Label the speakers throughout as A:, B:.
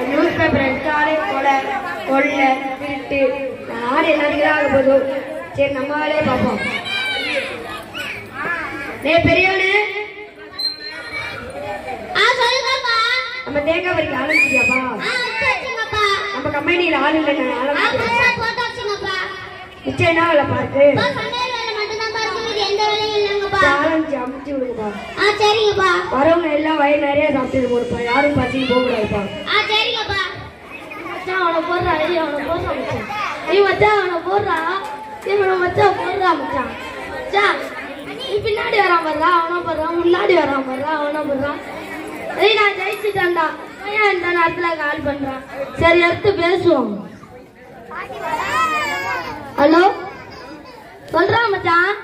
A: News paper எடுத்தாலே கொலை கொள்ளை திருட்டு நாடு எல்லாத்துக்கும் ஆக போதும். சரி நம்ம வேலையை பார்ப்போம். பெரியவனு நம்ம தேங்காய் பறிக்க ஆரம்பிச்சியாப்பா? நம்ம கம்பெனியில ஆள் இல்லை. மிச்சம் என்ன வேலை பார்த்து அமைச்சு விடுங்கப்பா. வரவங்க எல்லாம் வயிறு நிறைய சாப்பிட்டு போடுப்பா. யாரும் பசி போக கூடாதுப்பா. அவனை போடுறா, அவனை போடுறா மச்சான். நீ மச்சா அவனை போடுறா, இவனை மச்சா போடுறா மச்சான். நீ பின்னாடி வராம போடுறா, அவனை போடுறான். முன்னாடி வராம போடுறா, அவனை போடுறான். நான் ஜெயிச்சுட்டான்டா. ஏன் இந்த நேரத்துல கால் பண்றான்? சரி எடுத்து பேசுவோம். ஹலோ சொல்றான் மச்சான்.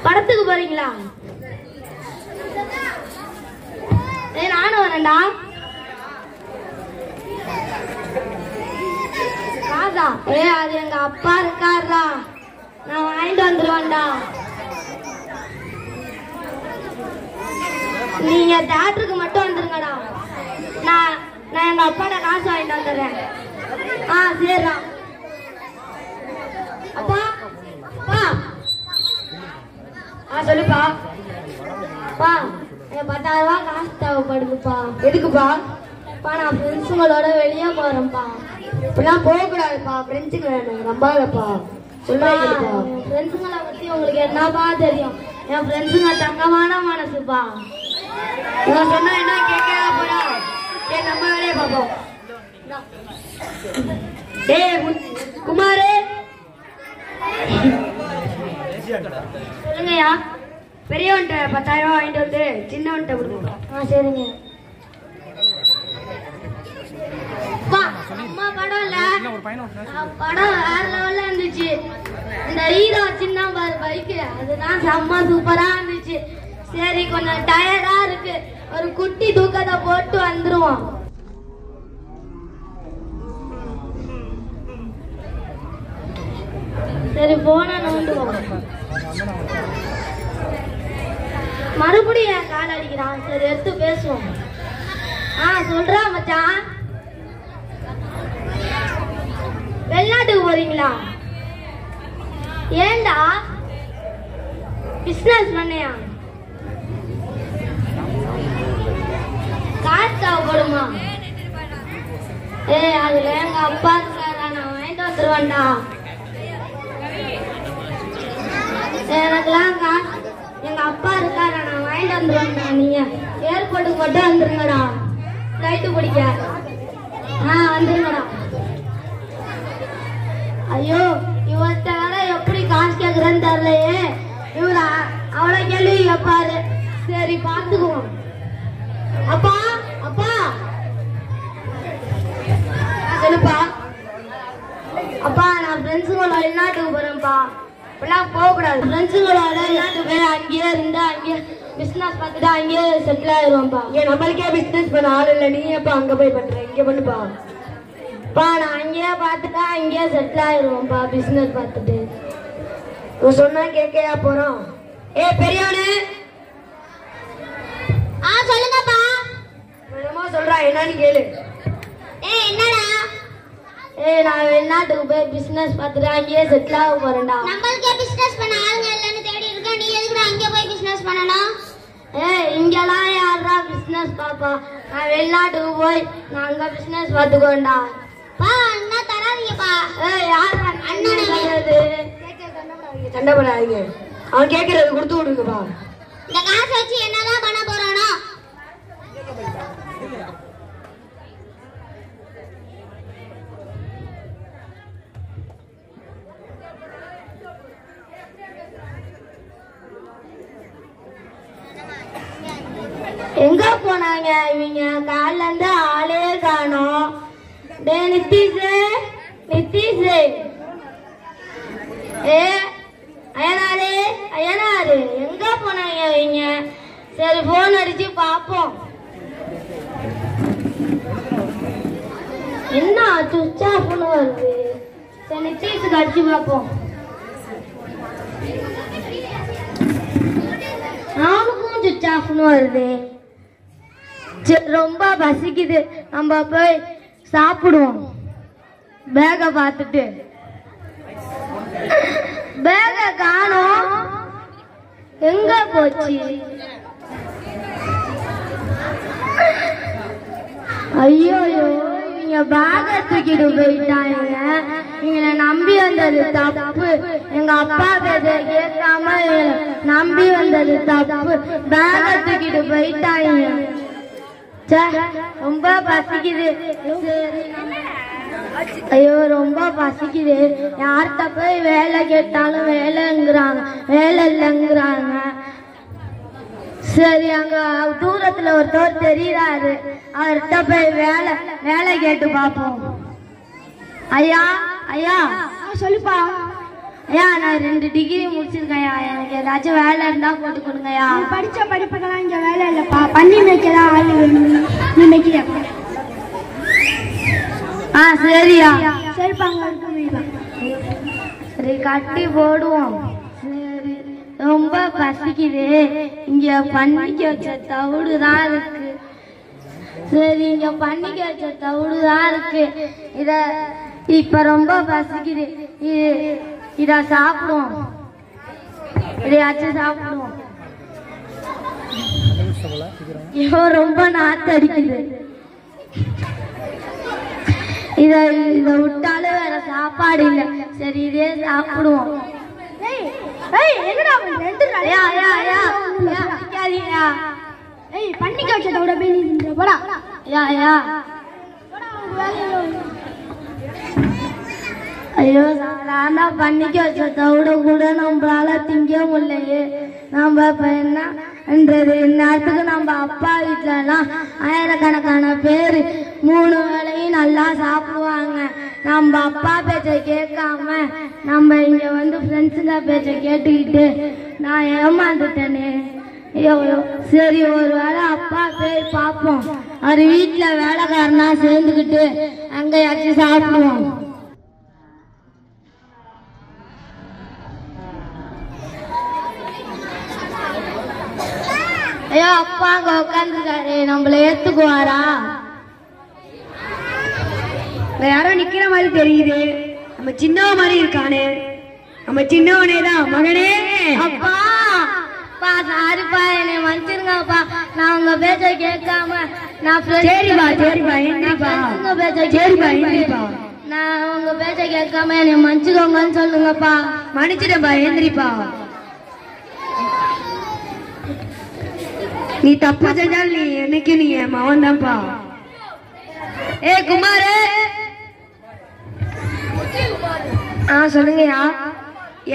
A: படத்துக்கு போறீங்களா? நானும் வரேன்டா. ராஜா அது எங்க அப்பா இருக்காருடா, நான் வாங்கிட்டு வந்துருவேன்டா. நீங்க தியேட்டருக்கு மட்டும் வந்துருங்கடா. நான் எங்க அப்பாட காசு வாங்கிட்டு வந்துடுறேன். சரிடா. அப்பா சொல்லுப்பா. பா 10,000 ரூபா காசு தேவைப்படுதுப்பா. எதுக்குப்பா? நான் ஃப்ரெண்ட்ஸுங்களோட வெளியே போறேன்ப்பா. இப்பெல்லாம் போகக்கூடாதுப்பா. ஃப்ரெண்ட்ஸுங்க வேணும். நம்பாதப்பா. சொல்லுப்பா. ஃப்ரெண்ட்ஸுங்களை பத்தி உங்களுக்கு என்னப்பா தெரியும்? என் ஃப்ரெண்ட்ஸுங்க தங்கமான மனசுப்பா. இவன் சொன்னா என்ன கேட்க போடா. நம்ம வேலையை பார்ப்போம். குமாரு சொல்லுங்கய்யா. பெரியவன்ட்ட 10,000 ரூபா வாங்கிட்டு வந்து சின்னவன்ட்ட கொடுங்க. சரிங்க. அம்மா படம் இல்ல, படம் வேற லெவல்ல இருந்துச்சு. இந்த ஹீரோ சின்ன பாரு பைக்கு, அதுதான் செம்ம சூப்பரா இருந்துச்சு. சரி கொஞ்சம் டயர்டா இருக்கு, ஒரு குட்டி தூக்கத்தை போட்டு வந்துருவோம். சரி போனா நோண்டுவோம். மறுபடியும் என் கால் அடிக்கிறான். சரி எடுத்து பேசுவோம். சொல்றா மச்சான். வெளிநாட்டுக்கு போறீங்களா? ஏண்டா? பிசினஸ் பண்ணையா? காசு தேவைப்படுமா? அதுல எங்க அப்பா இருக்காரா, நான் வாங்கிட்டு வந்துருவேன்டா. எனக்குலாம் காசு எங்க அப்பா இருக்காரா, நான் வாங்கிட்டு வந்துருவேன்டா. நீங்க ஏர்போர்ட்டுக்கு மட்டும் வந்துருங்கடா. ஃப்ளைட்டு பிடிக்க வந்துருங்கடா. ஐயோ இவர்கிட்ட வேற எப்படி காசு கேக்குறேன்னு தெரியலையே. இவரா அவளை கேள்வி கேட்பாரு. சரி பாத்துக்குவோம். அப்பா அப்பா சொல்லுப்பா. அப்பா நான் ஃப்ரெண்ட்ஸுங்களோட வெளிநாட்டுக்கு போறேன்ப்பா. இப்பெல்லாம் போகக்கூடாது. ஃப்ரெண்ட்ஸுங்களோட வெளிநாட்டுக்கு போய் அங்கேயே இருந்து அங்கேயே பிசினஸ் பார்த்துட்டு அங்கேயே செட்டில் ஆயிடுவோம்ப்பா. நம்மளுக்கே பிசினஸ் பண்ண ஆள் இல்லை. நீ எப்ப அங்க போய் பண்ற? இங்க பண்ணுப்பா. நான் அங்கேயே பார்த்துட்டா அங்கேயே செட்டில் ஆயிடுவோம்ப்பா. பிசினஸ் பார்த்துட்டு சொன்னா கேட்கையா போறோம். பெரியவனு சொல்லுங்கப்பா. என்னமோ சொல்றா, என்னன்னு கேளு. என்னடா? நான் வெளிநாட்டுக்கு போய் பிசினஸ் பார்த்துட்டு அங்கேயே செட்டில் ஆக போறேன்டா. நம்மளுக்கே பிசினஸ் பண்ண ஆளுங்க இல்லைன்னு தேடி இருக்க. நீ எதுக்கு அங்கே போய் பிசினஸ் பண்ணணும்? இங்கெல்லாம் யாரா பிசினஸ் பாப்பா? நான் வெளிநாட்டுக்கு போய் நான் அங்க பிசினஸ் பார்த்துக்கோண்டா. அண்ணா தராதீங்கப்பா. யார் அண்ணன்? சண்டை பண்ணாதீங்க. அவன் கேட்கறது கொடுத்து விடுங்கப்பா. இந்த காசை வச்சு என்னதான் பண்ண போறானோ? எங்க போனாங்க இவங்க? காலைல இருந்து ஆளே காணோம். நித்தீஷ் நித்தீஷ் அயனாரு அயனாரு எங்க போனாங்க இவங்க? சரி போன் அடிச்சு பாப்போம். என்ன சுவிட்ச் ஆஃப்னு வருது? சரி நித்தீஷுக்கு அடிச்சு பாப்போம். அவனுக்கும் சுவிட்ச் ஆஃப்னு வருது. ரொம்ப பசிக்குது, நம்ம போய் சாப்பிடுவோம். பேக பார்த்துட்டு பேக காணோம், எங்க போச்சு? ஐயோ, நீங்க பேக தூக்கிட்டு போயிட்டாங்க. நீங்க நம்பி வந்தது தப்பு. எங்க அப்பா பேச கேட்காம நம்பி வந்தது தப்பு. பேக தூக்கிட்டு போயிட்டாங்க. ரொம்ப பசிக்குது. ஐயோ, ரொம்ப பசிக்குது. யார்கிட்ட போய் வேலை கேட்டாலும் வேலைங்கிறாங்க, வேலை இல்லைங்கிறாங்க. சரி, அங்க தூரத்துல ஒருத்தர் தெரியுறாரு, அவர்கிட்ட போய் வேலை கேட்டு பார்ப்போம். ஐயா, ஐயா, சொல்லுப்பா. ஐயா, நான் 2 டிகிரி முடிச்சிருக்கேன்யா, எனக்கு ஏதாச்சும் வேலை இருந்தா போட்டு கொடுங்கய்யா. படிச்ச படிப்புக்கெல்லாம் இங்க வேலை இல்லப்பா, பண்ணி மேய்க்கலாம் ஆளு வேணும். நீ மேய்க்கிறியா? சரியா, சரிப்பாங்க. சரி, கட்டி போடுவோம். சரி, ரொம்ப பசிக்குது. இங்க பண்ணிக்க வச்ச தவிடுதான் இருக்கு. சரி, இங்க பண்ணிக்க வச்ச தவிடுதான் இருக்கு. இப்ப ரொம்ப பசிக்குது. இத சாப்பிடுவோம். இதையாச்சும் சாப்பிடுவோம். ஐயோ, ரொம்ப நாத்து அடிக்குது. இத விட்டாலும் வேற சாப்பாடு இல்ல. சரி, இதே சாப்பிடுவோம். பண்ணிக்க வச்சதோட போடா. ஐயோ, நான் தான் பண்ணிக்க வச்ச தவிட கூட நம்மளால திங்க முடியலையே. நம்ம இப்ப என்னன்றது? இந்நேரத்துக்கு நம்ம அப்பா வீட்டுலலாம் ஆயிரக்கணக்கான பேர் 3 வேளையும் நல்லா சாப்பிடுவாங்க. நம்ம அப்பா பேச்ச கேட்காம நம்ம இங்க வந்து ஃப்ரெண்ட்ஸுங்க பேச்ச கேட்டுக்கிட்டு நான் ஏமாந்துட்டேனே. ஐயோ, சரி, ஒரு வேளை அப்பா போய் பார்ப்போம். அவர் வீட்டுல வேலைக்காரனா சேர்ந்துக்கிட்டு அங்கேயாச்சும் சாப்பிடுவோம். ஐயோ, அப்பா அங்க உட்காந்துருக்காரு, நம்மள ஏத்துக்குவாரா?
B: யாரோ நிக்கிற மாதிரி தெரியுது. நம்ம சின்னவ மாதிரி இருக்கானே, நம்ம சின்னவனே தான். மகனே,
A: அப்பா, சாரிப்பா, என்னை மன்னிச்சிருங்கப்பா. நான் உங்க பேச்ச கேட்காம
B: சரிப்பா, சரிப்பா, எந்திரிப்பா. சரிப்பா, எந்திரிப்பா.
A: நான் உங்க பேச்ச கேட்காம என்னை மன்னிச்சுக்கோங்கன்னு சொல்லுங்கப்பா.
B: மன்னிச்சிடப்பா, எந்திரிப்பா. நீ தப்பு செஞ்சால் நீ என்னைக்கு நீ என் மகன் தான்ப்பா. குமாரு. சொல்லுங்கயா.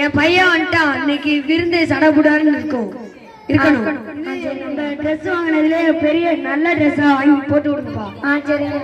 B: என் பையன் வந்துட்டான். இன்னைக்கு விருந்து சடபுடான்னு இருக்கணும். நம்ம ட்ரெஸ் வாங்கினதுல பெரிய நல்ல ட்ரெஸ்ஸா வாங்கி போட்டு விடுங்கப்பா.
A: சரிங்க.